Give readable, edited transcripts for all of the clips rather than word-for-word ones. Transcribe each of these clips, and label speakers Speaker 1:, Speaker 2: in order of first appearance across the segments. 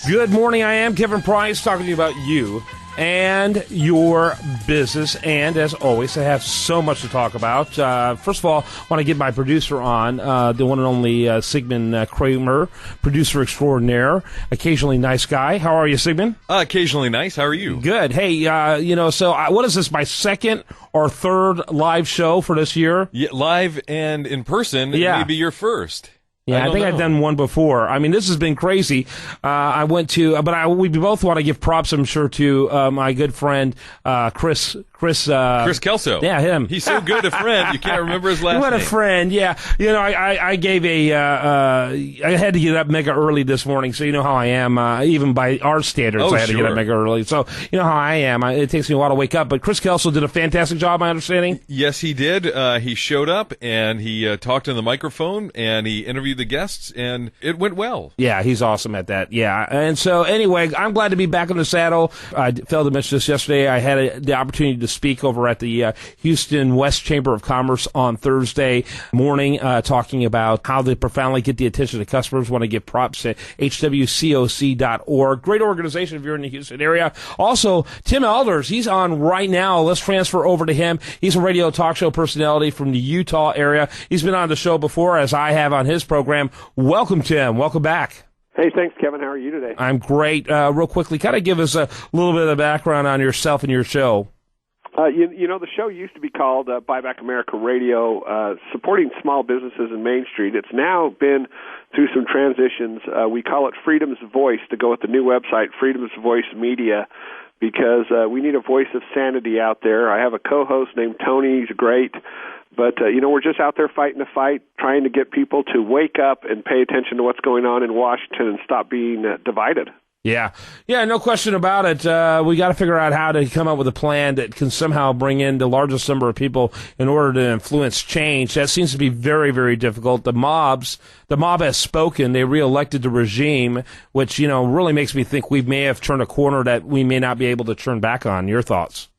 Speaker 1: Good morning. I am Kevin Price talking to you about you and your business. And as always, I have so much to talk about. First of all, I want to get my producer on, the one and only Sigmund Kramer, producer extraordinaire, occasionally nice guy. How are you, Sigmund?
Speaker 2: Occasionally nice. How are you?
Speaker 1: Good. Hey, what is this, my second or third live show for this year?
Speaker 2: Yeah, live and in person, maybe your first.
Speaker 1: Yeah, I think I've done one before. I mean, this has been crazy. We both want to give props, I'm sure, to my good friend Chris
Speaker 2: Kelso.
Speaker 1: Yeah, him.
Speaker 2: He's so good a friend, you can't remember his last name.
Speaker 1: What a friend, yeah. You know, I gave I had to get up mega early this morning, so you know how I am. Even by our standards, I had to get up mega early. So you know how I am. It takes me a while to wake up. But Chris Kelso did a fantastic job, my understanding.
Speaker 2: Yes, he did. He showed up, and he talked on the microphone, and he interviewed the guests, and it went well.
Speaker 1: Yeah, he's awesome at that. Yeah. And so anyway, I'm glad to be back in the saddle. I failed to mention this yesterday. I had the opportunity to speak over at the Houston West Chamber of Commerce on Thursday morning, talking about how they profoundly get the attention of customers. Want to give props at hwcoc.org. Great organization if you're in the Houston area. Also, Tim Aalders, he's on right now. Let's transfer over to him. He's a radio talk show personality from the Utah area. He's been on the show before, as I have on his program. Welcome, Tim. Welcome back.
Speaker 3: Hey, thanks, Kevin. How are you today?
Speaker 1: I'm great. Real quickly, kind of give us a little bit of background on yourself and your show.
Speaker 3: The show used to be called Buy Back America Radio, supporting small businesses in Main Street. It's now been through some transitions. We call it Freedom's Voice to go with the new website, Freedom's Voice Media, because we need a voice of sanity out there. I have a co-host named Tony. He's great. But, we're just out there fighting the fight, trying to get people to wake up and pay attention to what's going on in Washington and stop being divided.
Speaker 1: Yeah, no question about it. We got to figure out how to come up with a plan that can somehow bring in the largest number of people in order to influence change. That seems to be very, very difficult. The mob has spoken. They reelected the regime, which, really makes me think we may have turned a corner that we may not be able to turn back on. Your thoughts?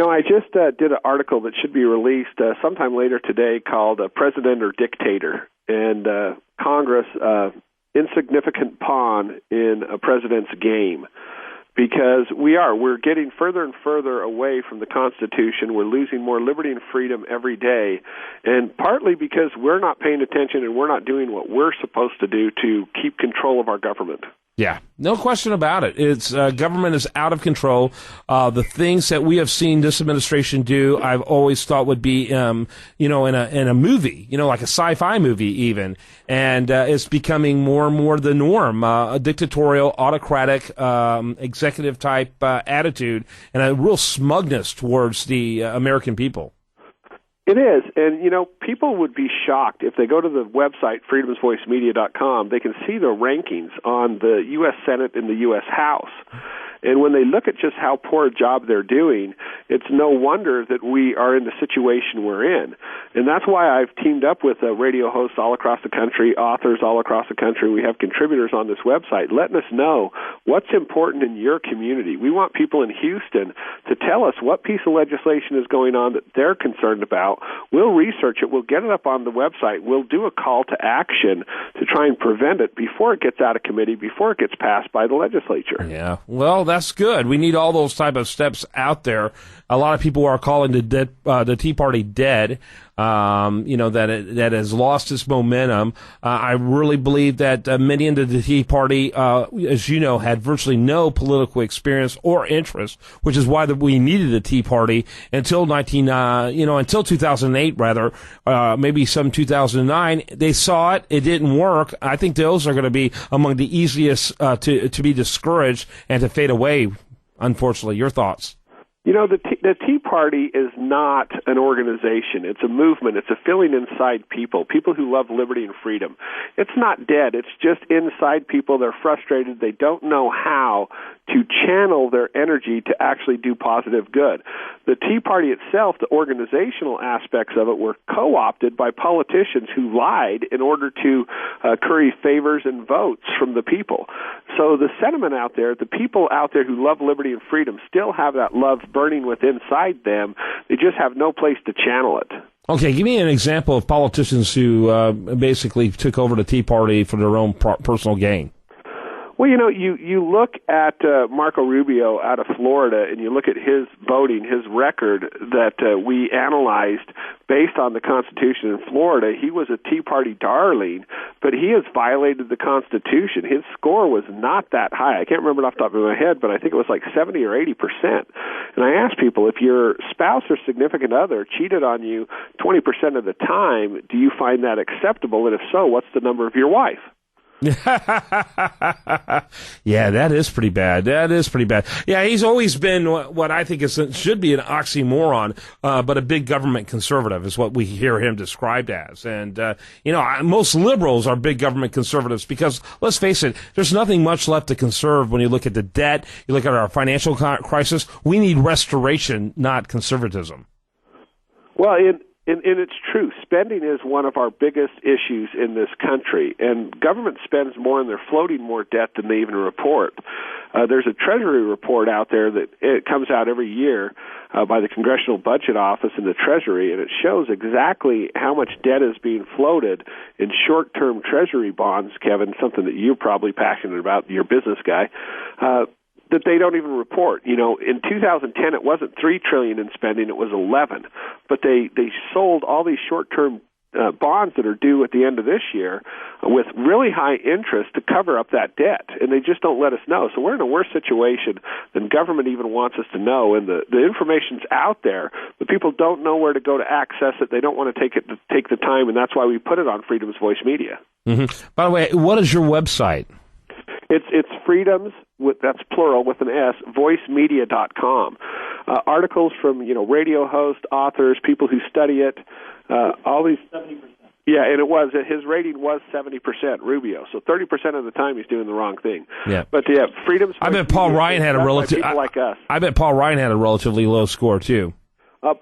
Speaker 3: I just did an article that should be released sometime later today called President or Dictator, and Congress, insignificant pawn in a president's game, because we're getting further and further away from the Constitution. We're losing more liberty and freedom every day, and partly because we're not paying attention and we're not doing what we're supposed to do to keep control of our government.
Speaker 1: Yeah, no question about it. It's government is out of control. The things that we have seen this administration do, I've always thought would be, in a movie, like a sci-fi movie even, and it's becoming more and more the norm. A dictatorial, autocratic, executive type attitude, and a real smugness towards the American people.
Speaker 3: It is, and people would be shocked if they go to the website freedomsvoicemedia.com. They can see the rankings on the U.S. Senate and the U.S. House. And when they look at just how poor a job they're doing, it's no wonder that we are in the situation we're in. And that's why I've teamed up with radio hosts all across the country, authors all across the country. We have contributors on this website letting us know what's important in your community. We want people in Houston to tell us what piece of legislation is going on that they're concerned about. We'll research it. We'll get it up on the website. We'll do a call to action to try and prevent it before it gets out of committee, before it gets passed by the legislature.
Speaker 1: Yeah, well, that's good. We need all those type of steps out there. A lot of people are calling the Tea Party dead. That has lost its momentum. I really believe that many into the Tea Party, as you know, had virtually no political experience or interest, which is why we needed the Tea Party until 2008, rather, maybe some 2009. They saw it; it didn't work. I think those are going to be among the easiest to be discouraged and to fade away. Unfortunately, your thoughts?
Speaker 3: The Tea Party is not an organization. It's a movement. It's a feeling inside people who love liberty and freedom. It's not dead. It's just inside people. They're frustrated. They don't know how to channel their energy to actually do positive good. The Tea Party itself, the organizational aspects of it, were co-opted by politicians who lied in order to curry favors and votes from the people. So the sentiment out there, the people out there who love liberty and freedom still have that love burning within inside them. They just have no place to channel it.
Speaker 1: Okay, give me an example of politicians who basically took over the Tea Party for their own personal gain.
Speaker 3: Well, you look at Marco Rubio out of Florida, and you look at his voting, his record that we analyzed based on the Constitution in Florida. He was a Tea Party darling, but he has violated the Constitution. His score was not that high. I can't remember it off the top of my head, but I think it was like 70 or 80%. And I asked people, if your spouse or significant other cheated on you 20% of the time, do you find that acceptable? And if so, what's the number of your wife?
Speaker 1: Yeah, that is pretty bad. Yeah, he's always been what I think should be an oxymoron, but a big government conservative is what we hear him described as. And, most liberals are big government conservatives because, let's face it, there's nothing much left to conserve when you look at the debt, you look at our financial crisis. We need restoration, not conservatism.
Speaker 3: Well, and it's true. Spending is one of our biggest issues in this country, and government spends more and they're floating more debt than they even report. There's a Treasury report out there that it comes out every year by the Congressional Budget Office and the Treasury, and it shows exactly how much debt is being floated in short-term Treasury bonds, Kevin, something that you're probably passionate about, you're a business guy, that they don't even report. In 2010, it wasn't $3 trillion in spending; it was 11. But they sold all these short-term bonds that are due at the end of this year with really high interest to cover up that debt, and they just don't let us know. So we're in a worse situation than government even wants us to know, and the information's out there, but people don't know where to go to access it. They don't want to take the time, and that's why we put it on Freedom's Voice Media.
Speaker 1: Mm-hmm. By the way, what is your website?
Speaker 3: It's Freedoms, that's plural, with an S, voicemedia.com. Articles from, radio hosts, authors, people who study it, all these... 70%. Yeah, and his rating was 70%, Rubio. So 30% of the time he's doing the wrong thing.
Speaker 1: Yeah.
Speaker 3: But yeah, Freedom's...
Speaker 1: I bet Paul Ryan had a relative...
Speaker 3: people like us.
Speaker 1: I bet Paul Ryan had a relatively low score, too.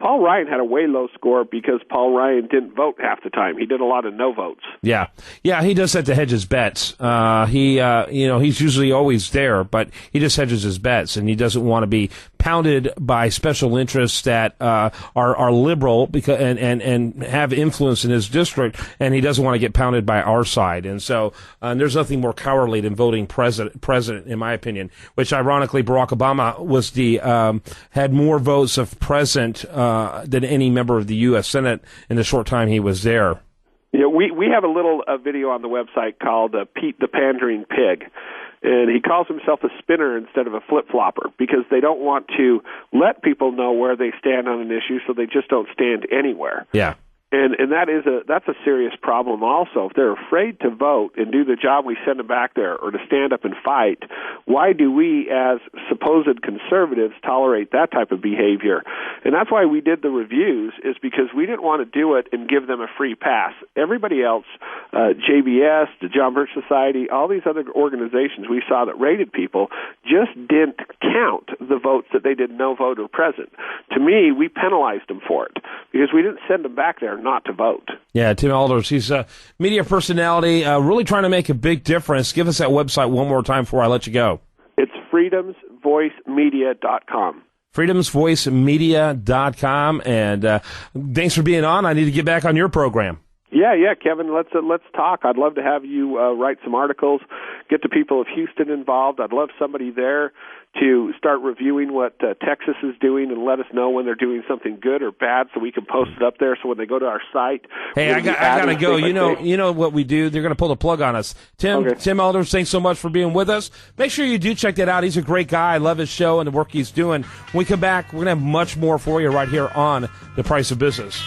Speaker 3: Paul Ryan had a way low score because Paul Ryan didn't vote half the time. He did a lot of no votes.
Speaker 1: Yeah, he does that to hedge his bets. He's usually always there, but he just hedges his bets, and he doesn't want to be pounded by special interests that are liberal because and have influence in his district, and he doesn't want to get pounded by our side. And so there's nothing more cowardly than voting president, in my opinion. Which ironically, Barack Obama was had more votes of president than any member of the U.S. Senate in the short time he was there.
Speaker 3: Yeah, we have a little video on the website called Pete the Pandering Pig. And he calls himself a spinner instead of a flip-flopper because they don't want to let people know where they stand on an issue, so they just don't stand anywhere.
Speaker 1: Yeah.
Speaker 3: And that's a serious problem also. If they're afraid to vote and do the job we send them back there or to stand up and fight, why do we as supposed conservatives tolerate that type of behavior? And that's why we did the reviews, is because we didn't want to do it and give them a free pass. Everybody else, JBS, the John Birch Society, all these other organizations we saw that rated people just didn't count the votes that they did no vote or present. To me, we penalized them for it because we didn't send them back there not to vote.
Speaker 1: Yeah, Tim Aalders, he's a media personality, really trying to make a big difference. Give us that website one more time before I let you go.
Speaker 3: It's freedomsvoicemedia.com.
Speaker 1: freedomsvoicemedia.com, and thanks for being on. I need to get back on your program.
Speaker 3: Yeah, Kevin, let's talk. I'd love to have you write some articles, get the people of Houston involved. I'd love somebody there to start reviewing what Texas is doing and let us know when they're doing something good or bad so we can post it up there so when they go to our site.
Speaker 1: Hey, I got to go. You know what we do? They're going to pull the plug on us. Tim Aalders, thanks so much for being with us. Make sure you do check that out. He's a great guy. I love his show and the work he's doing. When we come back, we're going to have much more for you right here on The Price of Business.